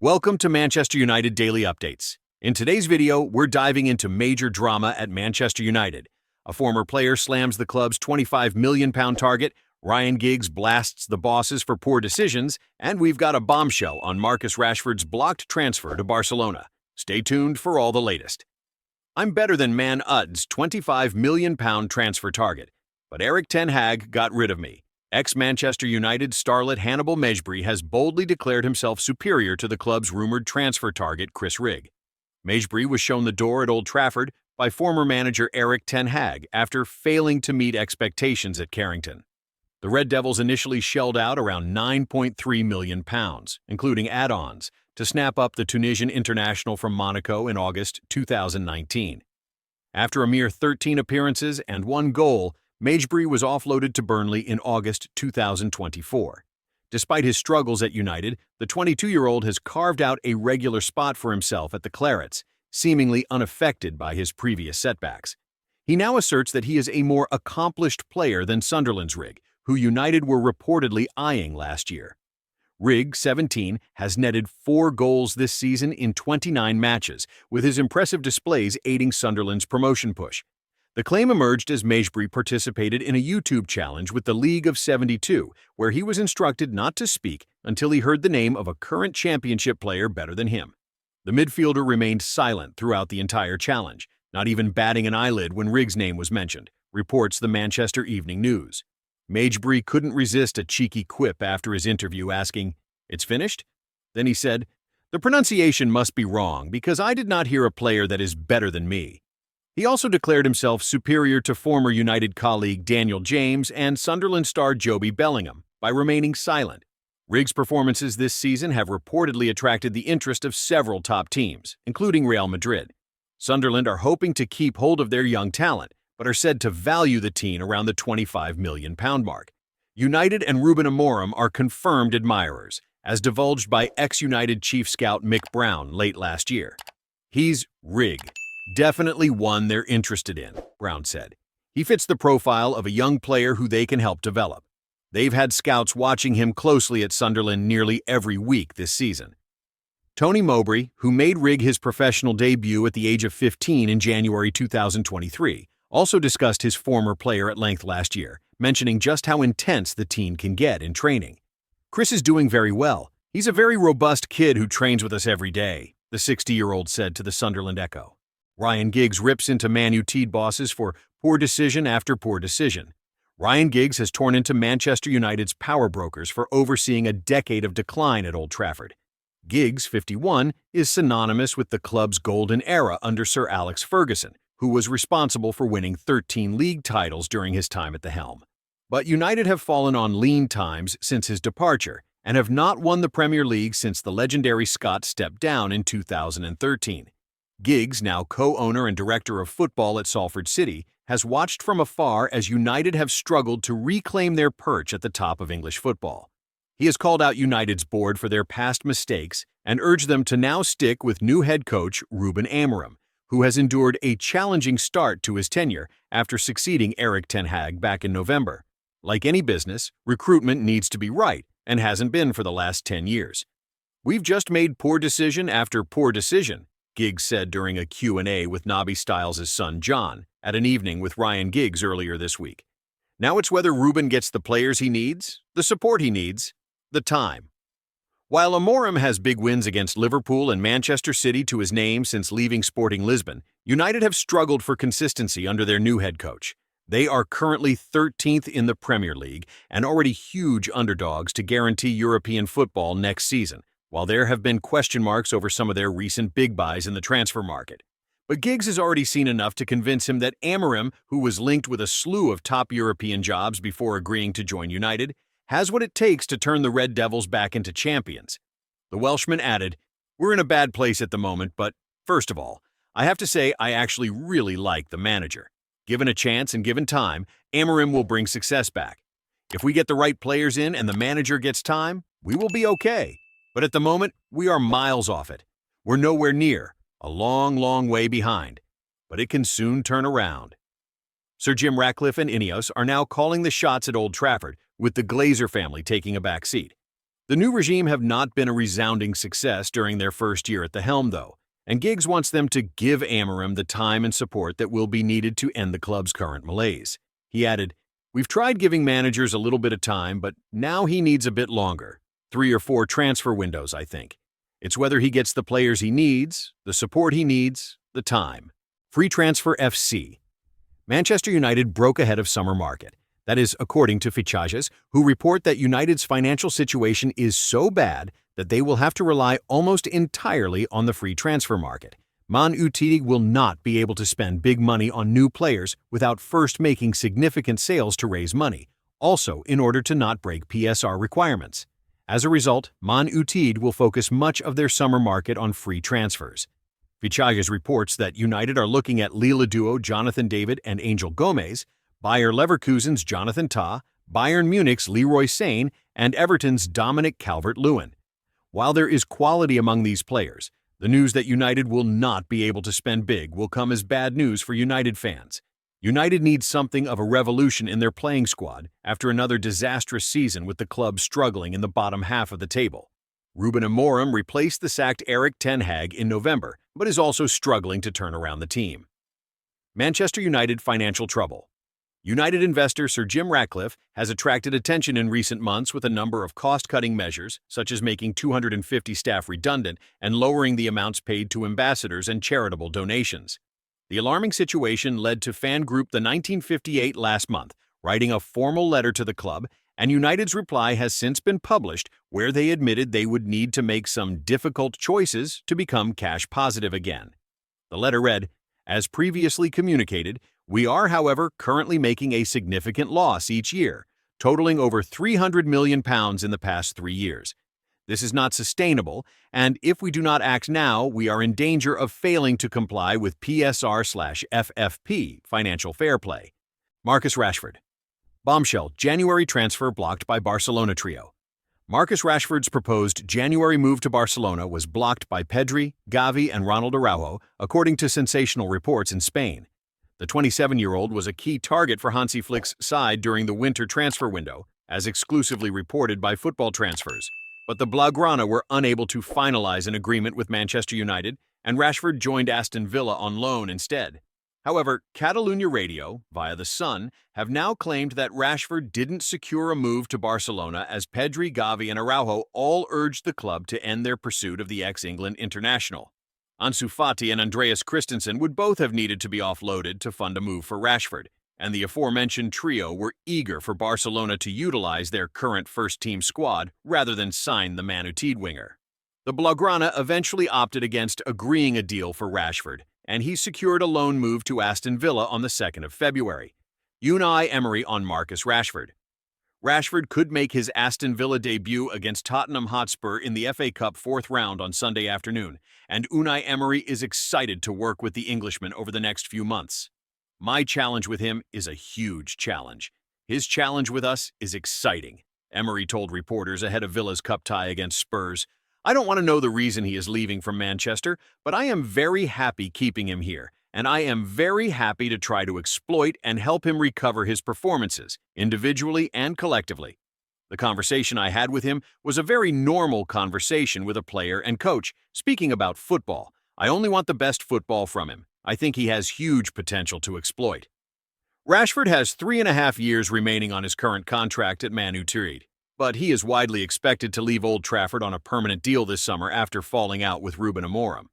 Welcome to Manchester United Daily Updates. In today's video, we're diving into major drama at Manchester United. A former player slams the club's £25 million target, Ryan Giggs blasts the bosses for poor decisions, and we've got a bombshell on Marcus Rashford's blocked transfer to Barcelona. Stay tuned for all the latest. I'm better than Man Ud's £25 million transfer target, but Erik Ten Hag got rid of me. Ex-Manchester United starlet Hannibal Mejbri has boldly declared himself superior to the club's rumored transfer target Chris Rigg. Mejbri was shown the door at Old Trafford by former manager Erik Ten Hag after failing to meet expectations at Carrington. The Red Devils initially shelled out around £9.3 million, including add-ons, to snap up the Tunisian international from Monaco in August 2019. After a mere 13 appearances and 1 goal, Mejbri was offloaded to Burnley in August 2024. Despite his struggles at United, the 22-year-old has carved out a regular spot for himself at the Clarets, seemingly unaffected by his previous setbacks. He now asserts that he is a more accomplished player than Sunderland's Rigg, who United were reportedly eyeing last year. Rigg, 17, has netted 4 goals this season in 29 matches, with his impressive displays aiding Sunderland's promotion push. The claim emerged as Mejbri participated in a YouTube challenge with the League of 72, where he was instructed not to speak until he heard the name of a current championship player better than him. The midfielder remained silent throughout the entire challenge, not even batting an eyelid when Rigg's name was mentioned, reports the Manchester Evening News. Mejbri couldn't resist a cheeky quip after his interview, asking, "It's finished?" Then he said, "The pronunciation must be wrong because I did not hear a player that is better than me." He also declared himself superior to former United colleague Daniel James and Sunderland star Joby Bellingham by remaining silent. Rigg's performances this season have reportedly attracted the interest of several top teams, including Real Madrid. Sunderland are hoping to keep hold of their young talent, but are said to value the teen around the £25 million mark. United and Ruben Amorim are confirmed admirers, as divulged by ex-United chief scout Mick Brown late last year. He's Rigg. Definitely one they're interested in, Brown said. He fits the profile of a young player who they can help develop. They've had scouts watching him closely at Sunderland nearly every week this season. Tony Mowbray, who made Rigg his professional debut at the age of 15 in January 2023, also discussed his former player at length last year, mentioning just how intense the teen can get in training. "Chris is doing very well. He's a very robust kid who trains with us every day," the 60-year-old said to the Sunderland Echo. Ryan Giggs rips into Man UTD bosses for poor decision after poor decision. Ryan Giggs has torn into Manchester United's power brokers for overseeing a decade of decline at Old Trafford. Giggs, 51, is synonymous with the club's golden era under Sir Alex Ferguson, who was responsible for winning 13 league titles during his time at the helm. But United have fallen on lean times since his departure and have not won the Premier League since the legendary Scot stepped down in 2013. Giggs, now co-owner and director of football at Salford City, has watched from afar as United have struggled to reclaim their perch at the top of English football. He has called out United's board for their past mistakes and urged them to now stick with new head coach Ruben Amorim, who has endured a challenging start to his tenure after succeeding Erik Ten Hag back in November. Like any business, recruitment needs to be right and hasn't been for the last 10 years. "We've just made poor decision after poor decision," Giggs said during a Q&A with Nobby Stiles' son John at an evening with Ryan Giggs earlier this week. Now it's whether Ruben gets the players he needs, the support he needs, the time. While Amorim has big wins against Liverpool and Manchester City to his name since leaving Sporting Lisbon, United have struggled for consistency under their new head coach. They are currently 13th in the Premier League and already huge underdogs to guarantee European football next season, while there have been question marks over some of their recent big buys in the transfer market. But Giggs has already seen enough to convince him that Amorim, who was linked with a slew of top European jobs before agreeing to join United, has what it takes to turn the Red Devils back into champions. The Welshman added, "We're in a bad place at the moment, but first of all, I have to say I actually really like the manager. Given a chance and given time, Amorim will bring success back. If we get the right players in and the manager gets time, we will be okay. But at the moment, we are miles off it. We're nowhere near, a long, long way behind. But it can soon turn around." Sir Jim Ratcliffe and Ineos are now calling the shots at Old Trafford, with the Glazer family taking a back seat. The new regime have not been a resounding success during their first year at the helm, though, and Giggs wants them to give Amorim the time and support that will be needed to end the club's current malaise. He added, "We've tried giving managers a little bit of time, but now he needs a bit longer. 3 or 4 transfer windows, I think. It's whether he gets the players he needs, the support he needs, the time." Free transfer FC. Manchester United broke ahead of summer market. That is, according to Fichajes, who report that United's financial situation is so bad that they will have to rely almost entirely on the free transfer market. Man UTD will not be able to spend big money on new players without first making significant sales to raise money, also in order to not break PSR requirements. As a result, Man UTD will focus much of their summer market on free transfers. Fichajes reports that United are looking at Lille duo Jonathan David and Angel Gomez, Bayer Leverkusen's Jonathan Tah, Bayern Munich's Leroy Sane, and Everton's Dominic Calvert-Lewin. While there is quality among these players, the news that United will not be able to spend big will come as bad news for United fans. United needs something of a revolution in their playing squad after another disastrous season with the club struggling in the bottom half of the table. Ruben Amorim replaced the sacked Erik Ten Hag in November, but is also struggling to turn around the team. Manchester United financial trouble. United investor Sir Jim Ratcliffe has attracted attention in recent months with a number of cost-cutting measures, such as making 250 staff redundant and lowering the amounts paid to ambassadors and charitable donations. The alarming situation led to fan group The 1958 last month writing a formal letter to the club, and United's reply has since been published where they admitted they would need to make some difficult choices to become cash positive again. The letter read, "As previously communicated, we are, however, currently making a significant loss each year, totaling over £300 million in the past 3 years. This is not sustainable, and if we do not act now, we are in danger of failing to comply with PSR/FFP, financial fair play." Marcus Rashford. Bombshell, January transfer blocked by Barcelona trio. Marcus Rashford's proposed January move to Barcelona was blocked by Pedri, Gavi, and Ronald Araujo, according to sensational reports in Spain. The 27-year-old was a key target for Hansi Flick's side during the winter transfer window, as exclusively reported by Football Transfers. But the Blaugrana were unable to finalize an agreement with Manchester United, and Rashford joined Aston Villa on loan instead. However, Catalunya Radio, via The Sun, have now claimed that Rashford didn't secure a move to Barcelona as Pedri, Gavi, and Araujo all urged the club to end their pursuit of the ex-England international. Ansu Fati and Andreas Christensen would both have needed to be offloaded to fund a move for Rashford, and the aforementioned trio were eager for Barcelona to utilize their current first-team squad rather than sign the Man United winger. The Blaugrana eventually opted against agreeing a deal for Rashford, and he secured a loan move to Aston Villa on the 2nd of February. Unai Emery on Marcus Rashford. Rashford could make his Aston Villa debut against Tottenham Hotspur in the FA Cup 4th round on Sunday afternoon, and Unai Emery is excited to work with the Englishman over the next few months. "My challenge with him is a huge challenge. His challenge with us is exciting," Emery told reporters ahead of Villa's cup tie against Spurs. "I don't want to know the reason he is leaving from Manchester, but I am very happy keeping him here, and I am very happy to try to exploit and help him recover his performances, individually and collectively." The conversation I had with him was a very normal conversation with a player and coach, speaking about football. I only want the best football from him. I think he has huge potential to exploit. Rashford has 3.5 years remaining on his current contract at Man United, but he is widely expected to leave Old Trafford on a permanent deal this summer after falling out with Ruben Amorim.